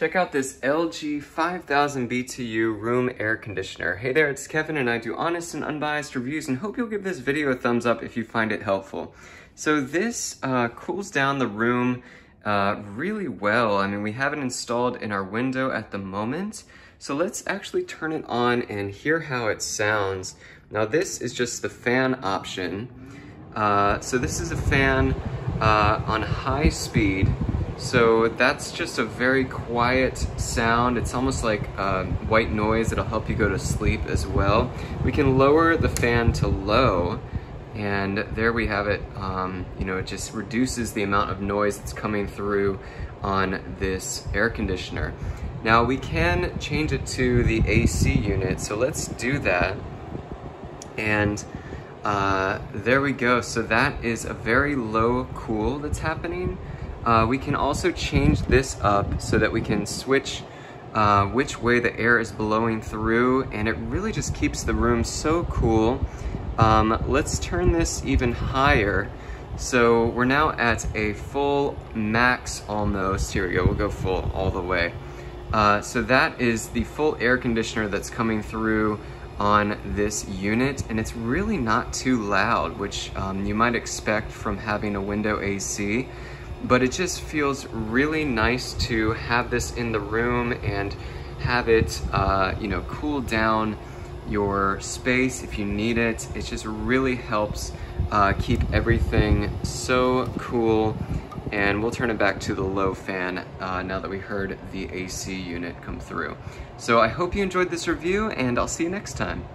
Check out this LG 5000 BTU room air conditioner. Hey there, it's Kevin and I do honest and unbiased reviews and hope you'll give this video a thumbs up if you find it helpful. So this cools down the room really well. I mean, we have it installed in our window at the moment. So let's actually turn it on and hear how it sounds. Now this is just the fan option. So this is a fan on high speed. So that's just a very quiet sound. It's almost like white noise. It'll help you go to sleep as well. We can lower the fan to low, and there we have it. You know, it just reduces the amount of noise that's coming through on this air conditioner. Now we can change it to the AC unit, so let's do that. And there we go. So that is a very low cool that's happening. We can also change this up so that we can switch which way the air is blowing through, and it really just keeps the room so cool. Let's turn this even higher. So we're now at a full max almost. Here we go, we'll go full all the way. So that is the full air conditioner that's coming through on this unit, and it's really not too loud, which you might expect from having a window AC. But it just feels really nice to have this in the room and have it, you know, cool down your space if you need it. It just really helps keep everything so cool. And we'll turn it back to the low fan now that we heard the AC unit come through. So I hope you enjoyed this review, and I'll see you next time.